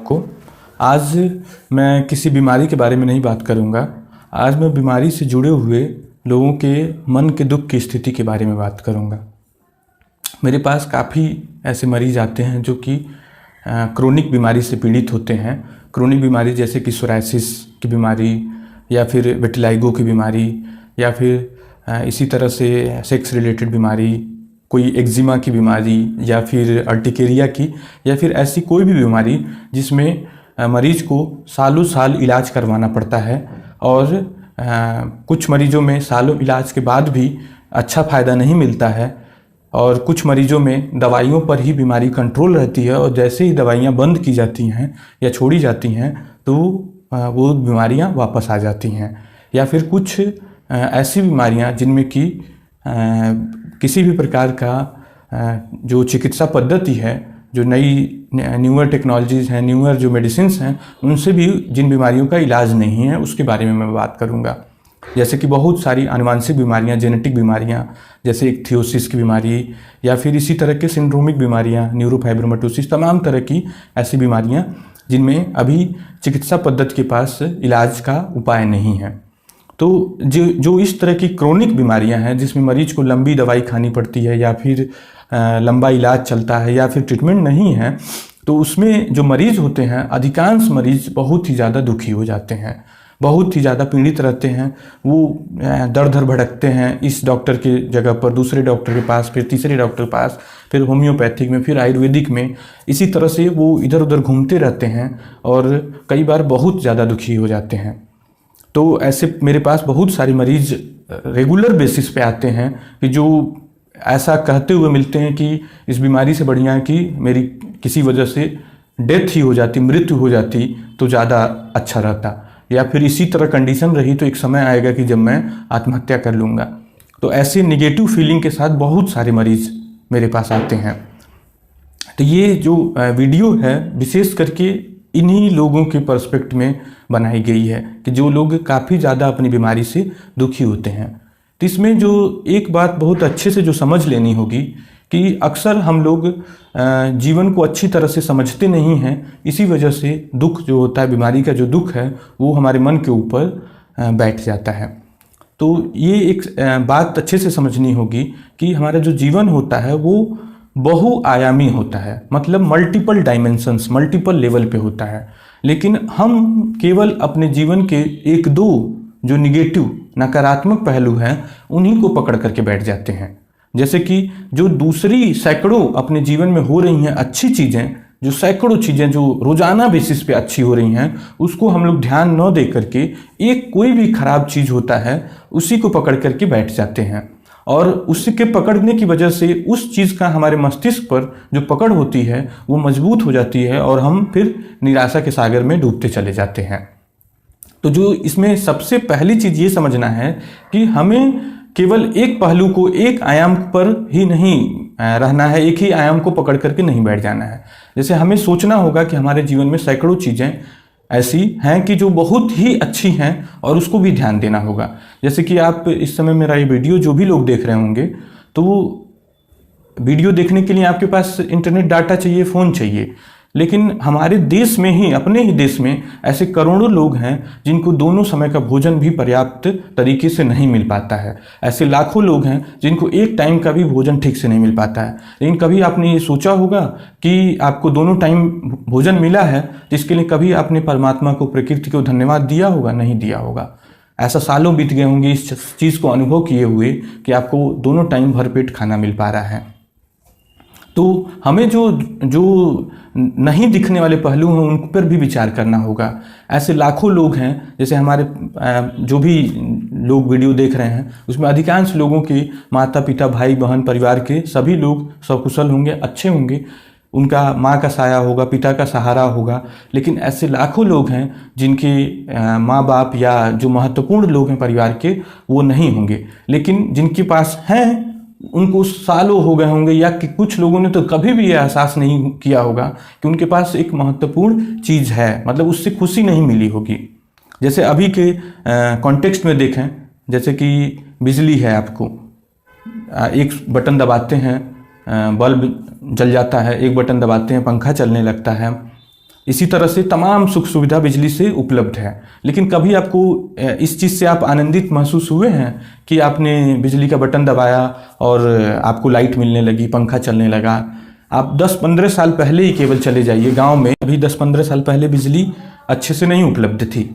आपको। आज मैं किसी बीमारी के बारे में नहीं बात करूंगा। आज मैं बीमारी से जुड़े हुए लोगों के मन के दुख की स्थिति के बारे में बात करूंगा। मेरे पास काफ़ी ऐसे मरीज आते हैं जो कि क्रोनिक बीमारी से पीड़ित होते हैं। क्रोनिक बीमारी जैसे कि सोराइसिस की बीमारी या फिर विटिलिगो की बीमारी या फिर इसी तरह से सेक्स रिलेटेड बीमारी, कोई एक्जिमा की बीमारी या फिर अर्टिकेरिया की या फिर ऐसी कोई भी बीमारी जिसमें मरीज को सालों साल इलाज करवाना पड़ता है और कुछ मरीजों में सालों इलाज के बाद भी अच्छा फ़ायदा नहीं मिलता है और कुछ मरीजों में दवाइयों पर ही बीमारी कंट्रोल रहती है और जैसे ही दवाइयाँ बंद की जाती हैं या छोड़ी जाती हैं तो वो बीमारियाँ वापस आ जाती हैं। या फिर कुछ ऐसी बीमारियाँ जिनमें कि किसी भी प्रकार का जो चिकित्सा पद्धति है, जो नई न्यूअर टेक्नोलॉजीज़ हैं, न्यूअर जो मेडिसिन्स हैं, उनसे भी जिन बीमारियों का इलाज नहीं है उसके बारे में मैं बात करूंगा। जैसे कि बहुत सारी आनुवांशिक बीमारियां, जेनेटिक बीमारियां जैसे इक्थियोसिस की बीमारी या फिर इसी तरह के सिंड्रोमिक बीमारियां, न्यूरोफाइब्रोमेटोसिस, तमाम तरह की ऐसी बीमारियां जिनमें अभी चिकित्सा पद्धति के पास इलाज का उपाय नहीं है। तो जो इस तरह की क्रोनिक बीमारियां हैं जिसमें मरीज को लंबी दवाई खानी पड़ती है या फिर लंबा इलाज चलता है या फिर ट्रीटमेंट नहीं है, तो उसमें जो मरीज होते हैं, अधिकांश मरीज बहुत ही ज़्यादा दुखी हो जाते हैं, बहुत ही ज़्यादा पीड़ित रहते हैं। वो दर दर भटकते हैं, इस डॉक्टर की जगह पर दूसरे डॉक्टर के पास, फिर तीसरे डॉक्टर के पास, फिर होम्योपैथिक में, फिर आयुर्वेदिक में, इसी तरह से वो इधर उधर घूमते रहते हैं और कई बार बहुत ज़्यादा दुखी हो जाते हैं। तो ऐसे मेरे पास बहुत सारे मरीज रेगुलर बेसिस पे आते हैं कि जो ऐसा कहते हुए मिलते हैं कि इस बीमारी से बढ़िया है कि मेरी किसी वजह से डेथ ही हो जाती, मृत्यु हो जाती तो ज़्यादा अच्छा रहता, या फिर इसी तरह कंडीशन रही तो एक समय आएगा कि जब मैं आत्महत्या कर लूँगा। तो ऐसे निगेटिव फीलिंग के साथ बहुत सारे मरीज मेरे पास आते हैं। तो ये जो वीडियो है विशेष करके इन्हीं लोगों के पर्सपेक्टिव में बनाई गई है कि जो लोग काफ़ी ज़्यादा अपनी बीमारी से दुखी होते हैं। तो इसमें जो एक बात बहुत अच्छे से जो समझ लेनी होगी कि अक्सर हम लोग जीवन को अच्छी तरह से समझते नहीं हैं, इसी वजह से दुख जो होता है, बीमारी का जो दुख है वो हमारे मन के ऊपर बैठ जाता है। तो ये एक बात अच्छे से समझनी होगी कि हमारा जो जीवन होता है वो बहुआयामी होता है, मतलब मल्टीपल डायमेंशंस, मल्टीपल लेवल पे होता है। लेकिन हम केवल अपने जीवन के एक दो जो निगेटिव, नकारात्मक पहलू हैं उन्हीं को पकड़ करके बैठ जाते हैं। जैसे कि जो दूसरी सैकड़ों अपने जीवन में हो रही हैं अच्छी चीज़ें, जो सैकड़ों चीज़ें जो रोजाना बेसिस पे अच्छी हो रही हैं, उसको हम लोग ध्यान न दे करके एक कोई भी खराब चीज़ होता है उसी को पकड़ करके बैठ जाते हैं और उसी के पकड़ने की वजह से उस चीज़ का हमारे मस्तिष्क पर जो पकड़ होती है वो मजबूत हो जाती है और हम फिर निराशा के सागर में डूबते चले जाते हैं। तो जो इसमें सबसे पहली चीज़ ये समझना है कि हमें केवल एक पहलू को, एक आयाम पर ही नहीं रहना है, एक ही आयाम को पकड़ करके नहीं बैठ जाना है। जैसे हमें सोचना होगा कि हमारे जीवन में सैकड़ों चीज़ें ऐसी हैं कि जो बहुत ही अच्छी हैं और उसको भी ध्यान देना होगा। जैसे कि आप इस समय मेरा ये वीडियो जो भी लोग देख रहे होंगे, तो वो वीडियो देखने के लिए आपके पास इंटरनेट डाटा चाहिए, फ़ोन चाहिए, लेकिन हमारे देश में ही, अपने ही देश में ऐसे करोड़ों लोग हैं जिनको दोनों समय का भोजन भी पर्याप्त तरीके से नहीं मिल पाता है। ऐसे लाखों लोग हैं जिनको एक टाइम का भी भोजन ठीक से नहीं मिल पाता है। लेकिन कभी आपने ये सोचा होगा कि आपको दोनों टाइम भोजन मिला है, जिसके लिए कभी आपने परमात्मा को, प्रकृति को धन्यवाद दिया होगा? नहीं दिया होगा। ऐसा सालों बीत गए होंगे इस चीज़ को अनुभव किए हुए कि आपको दोनों टाइम भरपेट खाना मिल पा रहा है। तो हमें जो नहीं दिखने वाले पहलू हैं उन पर भी विचार करना होगा। ऐसे लाखों लोग हैं, जैसे हमारे जो भी लोग वीडियो देख रहे हैं उसमें अधिकांश लोगों के माता पिता, भाई बहन, परिवार के सभी लोग सकुशल होंगे, अच्छे होंगे, उनका माँ का साया होगा, पिता का सहारा होगा। लेकिन ऐसे लाखों लोग हैं जिनके माँ बाप या जो महत्वपूर्ण लोग हैं परिवार के वो नहीं होंगे, लेकिन जिनके पास हैं उनको सालों हो गए होंगे, या कि कुछ लोगों ने तो कभी भी यह एहसास नहीं किया होगा कि उनके पास एक महत्वपूर्ण चीज़ है, मतलब उससे खुशी नहीं मिली होगी। जैसे अभी के कॉन्टेक्स्ट में देखें, जैसे कि बिजली है, आपको एक बटन दबाते हैं बल्ब जल जाता है, एक बटन दबाते हैं पंखा चलने लगता है। इसी तरह से तमाम सुख सुविधा बिजली से उपलब्ध है। लेकिन कभी आपको इस चीज़ से आप आनंदित महसूस हुए हैं कि आपने बिजली का बटन दबाया और आपको लाइट मिलने लगी, पंखा चलने लगा? आप 10-15 साल पहले ही केवल चले जाइए गांव में, अभी 10-15 साल पहले बिजली अच्छे से नहीं उपलब्ध थी।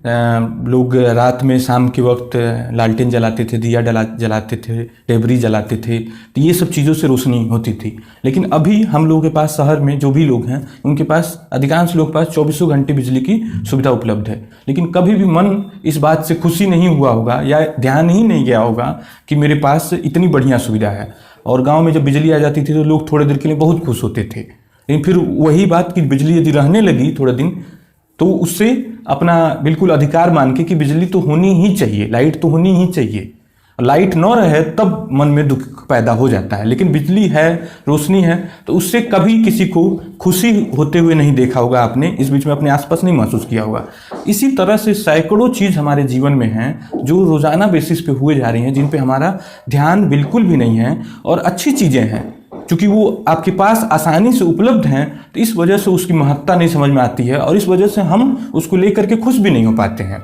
लोग रात में शाम के वक्त लालटेन जलाते थे, दिया जलाते थे, डेबरी जलाते थे, तो ये सब चीज़ों से रोशनी होती थी। लेकिन अभी हम लोगों के पास, शहर में जो भी लोग हैं उनके पास, अधिकांश लोग के पास 24 घंटे बिजली की सुविधा उपलब्ध है। लेकिन कभी भी मन इस बात से खुशी नहीं हुआ होगा या ध्यान ही नहीं गया होगा कि मेरे पास इतनी बढ़िया सुविधा है। और गाँव में जब बिजली आ जाती थी तो लोग थोड़े देर के लिए बहुत खुश होते थे। लेकिन फिर वही बात कि बिजली यदि रहने लगी थोड़ा दिन, तो उससे अपना बिल्कुल अधिकार मान के कि बिजली तो होनी ही चाहिए, लाइट तो होनी ही चाहिए, लाइट न रहे तब मन में दुख पैदा हो जाता है। लेकिन बिजली है, रोशनी है, तो उससे कभी किसी को खुशी होते हुए नहीं देखा होगा आपने, इस बीच में अपने आसपास नहीं महसूस किया होगा। इसी तरह से सैकड़ों चीज़ हमारे जीवन में हैं जो रोज़ाना बेसिस पे हुए जा रही हैं, जिन पे हमारा ध्यान बिल्कुल भी नहीं है, और अच्छी चीज़ें हैं। क्योंकि वो आपके पास आसानी से उपलब्ध हैं, तो इस वजह से उसकी महत्ता नहीं समझ में आती है, और इस वजह से हम उसको लेकर के खुश भी नहीं हो पाते हैं।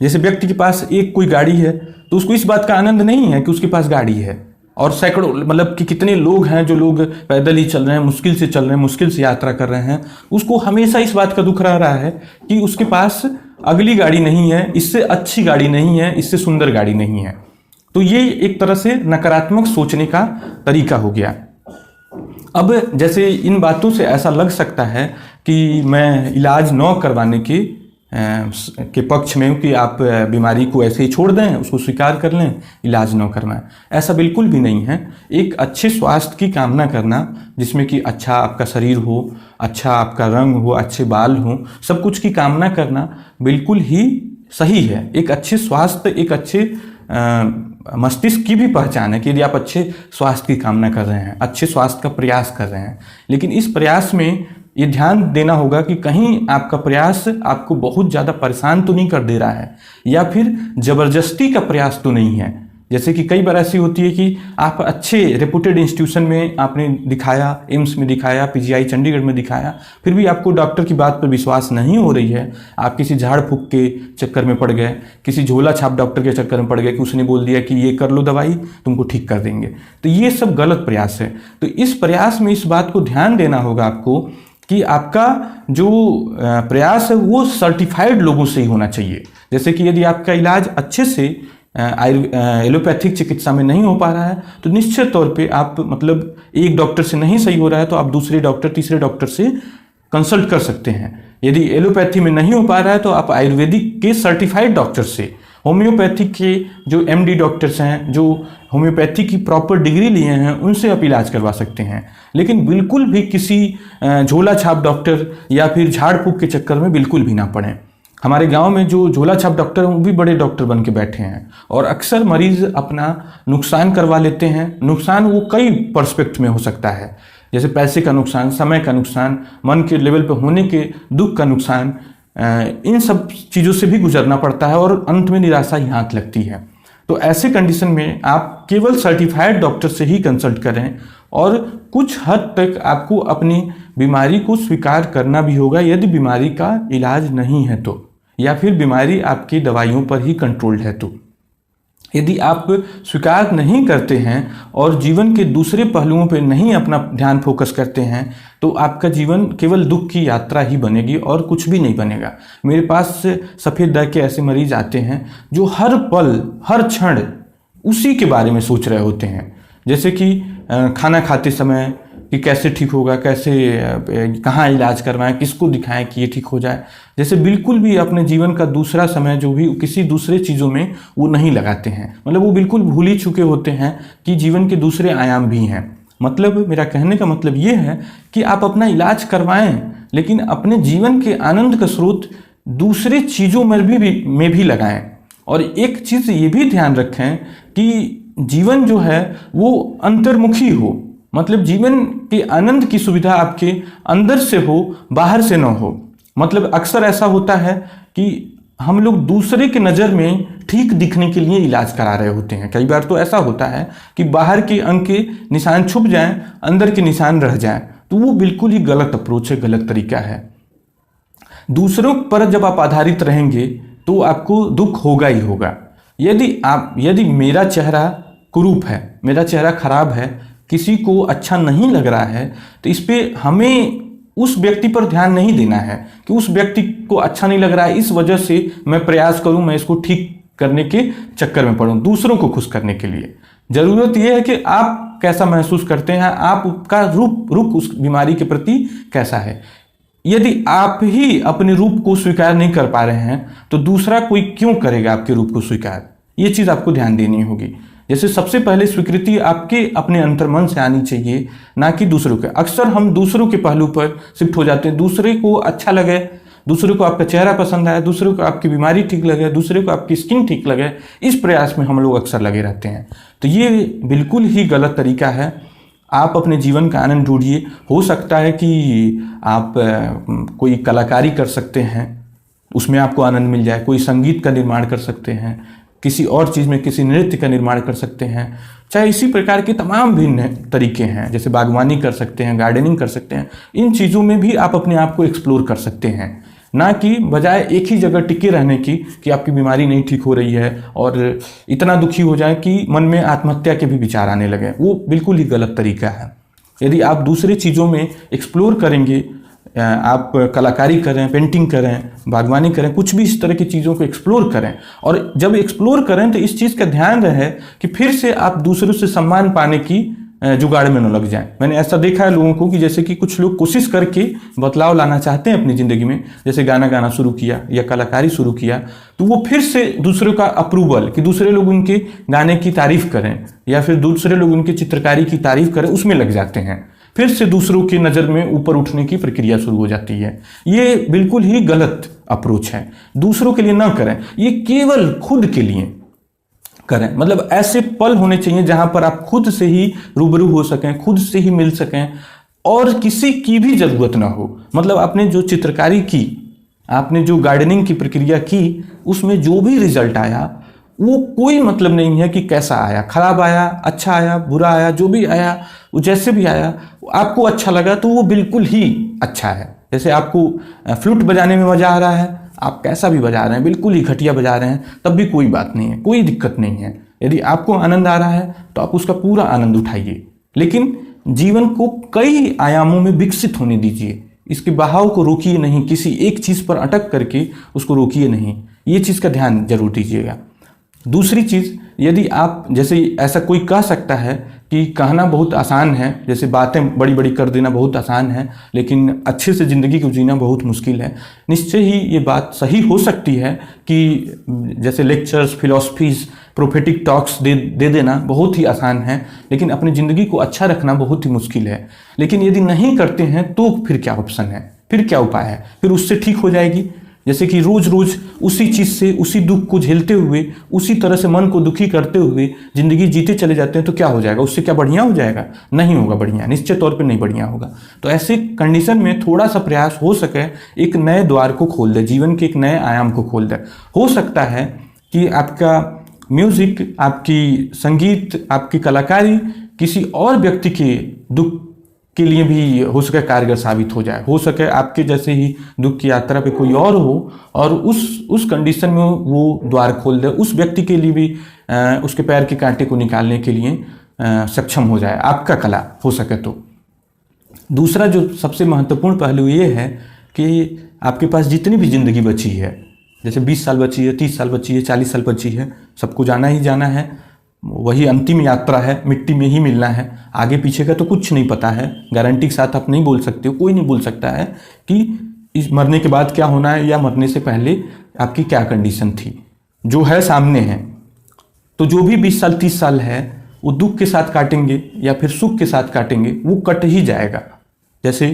जैसे व्यक्ति के पास एक कोई गाड़ी है तो उसको इस बात का आनंद नहीं है कि उसके पास गाड़ी है, और सैकड़ों, मतलब कि कितने लोग हैं जो लोग पैदल ही चल रहे हैं, मुश्किल से चल रहे हैं, मुश्किल से यात्रा कर रहे हैं, उसको हमेशा इस बात का दुख रह रहा है कि उसके पास अगली गाड़ी नहीं है, इससे अच्छी गाड़ी नहीं है, इससे सुंदर गाड़ी नहीं है। तो ये एक तरह से नकारात्मक सोचने का तरीका हो गया। अब जैसे इन बातों से ऐसा लग सकता है कि मैं इलाज न करवाने के पक्ष में हूँ कि आप बीमारी को ऐसे ही छोड़ दें, उसको स्वीकार कर लें, इलाज न करना है। ऐसा बिल्कुल भी नहीं है। एक अच्छे स्वास्थ्य की कामना करना, जिसमें कि अच्छा आपका शरीर हो, अच्छा आपका रंग हो, अच्छे बाल हो, सब कुछ की कामना करना बिल्कुल ही सही है। एक अच्छे स्वास्थ्य, एक अच्छे मस्तिष्क की भी पहचान है कि यदि आप अच्छे स्वास्थ्य की कामना कर रहे हैं, अच्छे स्वास्थ्य का प्रयास कर रहे हैं। लेकिन इस प्रयास में ये ध्यान देना होगा कि कहीं आपका प्रयास आपको बहुत ज़्यादा परेशान तो नहीं कर दे रहा है, या फिर ज़बरदस्ती का प्रयास तो नहीं है। जैसे कि कई बार ऐसी होती है कि आप अच्छे रेपुटेड इंस्टीट्यूशन में आपने दिखाया, एम्स में दिखाया, पीजीआई चंडीगढ़ में दिखाया, फिर भी आपको डॉक्टर की बात पर विश्वास नहीं हो रही है। आप किसी झाड़ फूक के चक्कर में पड़ गए, किसी झोला छाप डॉक्टर के चक्कर में पड़ गए कि उसने बोल दिया कि ये कर लो दवाई, तुमको ठीक कर देंगे। तो ये सब गलत प्रयास है। तो इस प्रयास में इस बात को ध्यान देना होगा आपको कि आपका जो प्रयास है वो सर्टिफाइड लोगों से ही होना चाहिए। जैसे कि यदि आपका इलाज अच्छे से एलोपैथिक चिकित्सा में नहीं हो पा रहा है, तो निश्चित तौर पे आप, मतलब एक डॉक्टर से नहीं सही हो रहा है तो आप दूसरे डॉक्टर, तीसरे डॉक्टर से कंसल्ट कर सकते हैं। यदि एलोपैथी में नहीं हो पा रहा है तो आप आयुर्वेदिक के सर्टिफाइड डॉक्टर से, होम्योपैथिक के जो एमडी डॉक्टर्स हैं, जो होम्योपैथी की प्रॉपर डिग्री लिए हैं, उनसे आप इलाज करवा सकते हैं। लेकिन बिल्कुल भी किसी झोला छाप डॉक्टर या फिर झाड़ फूक के चक्कर में बिल्कुल भी ना पड़ें। हमारे गांव में जो झोला छाप डॉक्टर हैं वो भी बड़े डॉक्टर बन के बैठे हैं, और अक्सर मरीज अपना नुकसान करवा लेते हैं। नुकसान वो कई पर्सपेक्ट में हो सकता है, जैसे पैसे का नुकसान, समय का नुकसान, मन के लेवल पर होने के दुख का नुकसान, इन सब चीज़ों से भी गुजरना पड़ता है, और अंत में निराशा ही हाथ लगती है। तो ऐसे कंडीशन में आप केवल सर्टिफाइड डॉक्टर से ही कंसल्ट करें, और कुछ हद तक आपको अपनी बीमारी को स्वीकार करना भी होगा यदि बीमारी का इलाज नहीं है तो, या फिर बीमारी आपकी दवाइयों पर ही कंट्रोल्ड है तो। यदि आप स्वीकार नहीं करते हैं और जीवन के दूसरे पहलुओं पर नहीं अपना ध्यान फोकस करते हैं, तो आपका जीवन केवल दुख की यात्रा ही बनेगी और कुछ भी नहीं बनेगा। मेरे पास सफ़ेद दाग के ऐसे मरीज आते हैं जो हर पल, हर क्षण उसी के बारे में सोच रहे होते हैं। जैसे कि खाना खाते समय कि कैसे ठीक होगा, कैसे कहाँ इलाज करवाएं, किसको दिखाएं कि ये ठीक हो जाए। जैसे बिल्कुल भी अपने जीवन का दूसरा समय जो भी किसी दूसरे चीज़ों में वो नहीं लगाते हैं, मतलब वो बिल्कुल भूल ही चुके होते हैं कि जीवन के दूसरे आयाम भी हैं। मतलब मेरा कहने का मतलब ये है कि आप अपना इलाज करवाएं, लेकिन अपने जीवन के आनंद का स्रोत दूसरे चीज़ों में भी लगाएं। और एक चीज़ ये भी ध्यान रखें कि जीवन जो है वो अंतर्मुखी हो, मतलब जीवन के आनंद की सुविधा आपके अंदर से हो, बाहर से न हो। मतलब अक्सर ऐसा होता है कि हम लोग दूसरे के नज़र में ठीक दिखने के लिए इलाज करा रहे होते हैं। कई बार तो ऐसा होता है कि बाहर के अंग के निशान छुप जाएं, अंदर के निशान रह जाएं, तो वो बिल्कुल ही गलत अप्रोच है, गलत तरीका है। दूसरों पर जब आप आधारित रहेंगे तो आपको दुख होगा ही होगा। यदि मेरा चेहरा कुरूप है, मेरा चेहरा खराब है, किसी को अच्छा नहीं लग रहा है, तो इस पे हमें उस व्यक्ति पर ध्यान नहीं देना है कि उस व्यक्ति को अच्छा नहीं लग रहा है, इस वजह से मैं प्रयास करूं, मैं इसको ठीक करने के चक्कर में पड़ूं, दूसरों को खुश करने के लिए। जरूरत यह है कि आप कैसा महसूस करते हैं, आपका रुख उस बीमारी के प्रति कैसा है। यदि आप ही अपने रूप को स्वीकार नहीं कर पा रहे हैं तो दूसरा कोई क्यों करेगा आपके रूप को स्वीकार। ये चीज आपको ध्यान देनी होगी। जैसे सबसे पहले स्वीकृति आपके अपने अंतर्मन से आनी चाहिए, ना कि दूसरों के। अक्सर हम दूसरों के पहलू पर शिफ्ट हो जाते हैं। दूसरे को अच्छा लगे, दूसरे को आपका चेहरा पसंद आए, दूसरे को आपकी बीमारी ठीक लगे, दूसरे को आपकी स्किन ठीक लगे, इस प्रयास में हम लोग अक्सर लगे रहते हैं। तो ये बिल्कुल ही गलत तरीका है। आप अपने जीवन का आनंद ढूंढिए। हो सकता है कि आप कोई कलाकारी कर सकते हैं, उसमें आपको आनंद मिल जाए। कोई संगीत का निर्माण कर सकते हैं, किसी और चीज़ में किसी नृत्य का निर्माण कर सकते हैं। चाहे इसी प्रकार के तमाम भिन्न तरीके हैं, जैसे बागवानी कर सकते हैं, गार्डनिंग कर सकते हैं। इन चीज़ों में भी आप अपने आप को एक्सप्लोर कर सकते हैं, ना कि बजाय एक ही जगह टिके रहने की कि आपकी बीमारी नहीं ठीक हो रही है और इतना दुखी हो जाए कि मन में आत्महत्या के भी विचार आने लगे। वो बिल्कुल ही गलत तरीका है। यदि आप दूसरी चीज़ों में एक्सप्लोर करेंगे, आप कलाकारी करें, पेंटिंग करें, बागवानी करें, कुछ भी इस तरह की चीज़ों को एक्सप्लोर करें, और जब एक्सप्लोर करें तो इस चीज़ का ध्यान रहे कि फिर से आप दूसरों से सम्मान पाने की जुगाड़ में न लग जाएं। मैंने ऐसा देखा है लोगों को कि जैसे कि कुछ लोग कोशिश करके बदलाव लाना चाहते हैं अपनी ज़िंदगी में, जैसे गाना गाना शुरू किया या कलाकारी शुरू किया, तो वो फिर से दूसरों का अप्रूवल, कि दूसरे लोग उनके गाने की तारीफ करें या फिर दूसरे लोग उनकी चित्रकारी की तारीफ करें, उसमें लग जाते हैं। फिर से दूसरों की नज़र में ऊपर उठने की प्रक्रिया शुरू हो जाती है। ये बिल्कुल ही गलत अप्रोच है। दूसरों के लिए ना करें, ये केवल खुद के लिए करें। मतलब ऐसे पल होने चाहिए जहां पर आप खुद से ही रूबरू हो सकें, खुद से ही मिल सकें और किसी की भी जरूरत ना हो। मतलब आपने जो चित्रकारी की, आपने जो गार्डनिंग की प्रक्रिया की, उसमें जो भी रिजल्ट आया वो कोई मतलब नहीं है कि कैसा आया, खराब आया, अच्छा आया, बुरा आया, जो भी आया, वो जैसे भी आया, आपको अच्छा लगा तो वो बिल्कुल ही अच्छा है। जैसे आपको फ्लूट बजाने में मजा आ रहा है, आप कैसा भी बजा रहे हैं, बिल्कुल ही घटिया बजा रहे हैं, तब भी कोई बात नहीं है, कोई दिक्कत नहीं है। यदि आपको आनंद आ रहा है तो आप उसका पूरा आनंद उठाइए, लेकिन जीवन को कई आयामों में विकसित होने दीजिए। इसके बहाव को रोकिए नहीं, किसी एक चीज़ पर अटक करके उसको रोकिए नहीं। ये चीज़ का ध्यान जरूर दीजिएगा। दूसरी चीज़, यदि आप, जैसे ऐसा कोई कह सकता है कि कहना बहुत आसान है, जैसे बातें बड़ी बड़ी कर देना बहुत आसान है, लेकिन अच्छे से ज़िंदगी को जीना बहुत मुश्किल है। निश्चय ही ये बात सही हो सकती है कि जैसे लेक्चर्स, फिलॉसफीज, प्रोफेटिक टॉक्स दे देना बहुत ही आसान है, लेकिन अपनी ज़िंदगी को अच्छा रखना बहुत ही मुश्किल है। लेकिन यदि नहीं करते हैं तो फिर क्या ऑप्शन है, फिर क्या उपाय है? फिर उससे ठीक हो जाएगी। जैसे कि रोज रोज उसी चीज़ से, उसी दुख को झेलते हुए, उसी तरह से मन को दुखी करते हुए ज़िंदगी जीते चले जाते हैं तो क्या हो जाएगा? उससे क्या बढ़िया हो जाएगा? नहीं होगा बढ़िया, निश्चित तौर पे नहीं बढ़िया होगा। तो ऐसे कंडीशन में थोड़ा सा प्रयास हो सके एक नए द्वार को खोल दे, जीवन के एक नए आयाम को खोल दे। हो सकता है कि आपका म्यूजिक, आपकी संगीत, आपकी कलाकारी किसी और व्यक्ति के दुख के लिए भी हो सके कारगर साबित हो जाए। हो सके आपके जैसे ही दुख की यात्रा पे कोई और हो और उस कंडीशन में वो द्वार खोल दे, उस व्यक्ति के लिए भी उसके पैर के कांटे को निकालने के लिए सक्षम हो जाए, आपका कला हो सके तो। दूसरा जो सबसे महत्वपूर्ण पहलू ये है कि आपके पास जितनी भी ज़िंदगी बची है, जैसे 20 साल बची है, 30 साल बची है, 40 साल बची है, सबको जाना ही जाना है। वही अंतिम यात्रा है, मिट्टी में ही मिलना है। आगे पीछे का तो कुछ नहीं पता है, गारंटी के साथ आप नहीं बोल सकते हो, कोई नहीं बोल सकता है कि इस मरने के बाद क्या होना है या मरने से पहले आपकी क्या कंडीशन थी। जो है सामने है, तो जो भी 20 साल 30 साल है वो दुख के साथ काटेंगे या फिर सुख के साथ काटेंगे, वो कट ही जाएगा। जैसे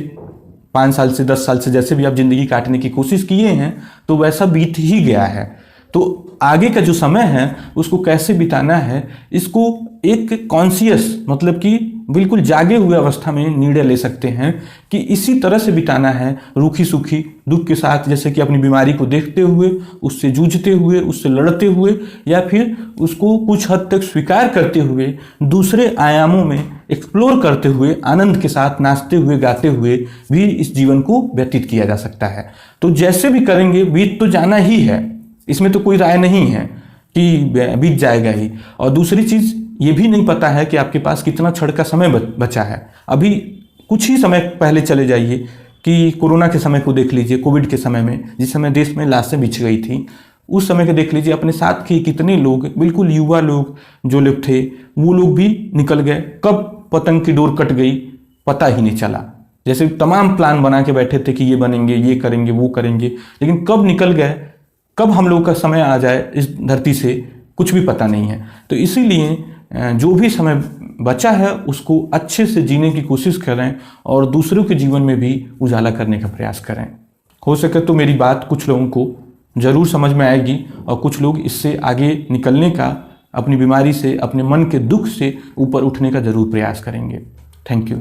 5 साल से 10 साल से जैसे भी आप जिंदगी काटने की कोशिश किए हैं तो वैसा बीत ही गया है। तो आगे का जो समय है उसको कैसे बिताना है, इसको एक कॉन्शियस, मतलब कि बिल्कुल जागे हुए अवस्था में निर्णय ले सकते हैं कि इसी तरह से बिताना है, रूखी सूखी दुख के साथ, जैसे कि अपनी बीमारी को देखते हुए, उससे जूझते हुए, उससे लड़ते हुए, या फिर उसको कुछ हद तक स्वीकार करते हुए, दूसरे आयामों में एक्सप्लोर करते हुए, आनंद के साथ नाचते हुए गाते हुए भी इस जीवन को व्यतीत किया जा सकता है। तो जैसे भी करेंगे बीत तो जाना ही है, इसमें तो कोई राय नहीं है कि बीत जाएगा ही। और दूसरी चीज़ ये भी नहीं पता है कि आपके पास कितना क्षण का समय बचा है। अभी कुछ ही समय पहले चले जाइए कि कोरोना के समय को देख लीजिए, कोविड के समय में जिस समय देश में लाशें बिछ गई थी, उस समय के देख लीजिए, अपने साथ के कितने लोग, बिल्कुल युवा लोग जो लोग थे, वो लोग भी निकल गए। कब पतंग की डोर कट गई पता ही नहीं चला। जैसे तमाम प्लान बना के बैठे थे कि ये बनेंगे, ये करेंगे, वो करेंगे, लेकिन कब निकल गए, कब हम लोग का समय आ जाए इस धरती से, कुछ भी पता नहीं है। तो इसीलिए जो भी समय बचा है उसको अच्छे से जीने की कोशिश करें और दूसरों के जीवन में भी उजाला करने का प्रयास करें। हो सके तो मेरी बात कुछ लोगों को ज़रूर समझ में आएगी और कुछ लोग इससे आगे निकलने का, अपनी बीमारी से, अपने मन के दुख से ऊपर उठने का ज़रूर प्रयास करेंगे। Thank you.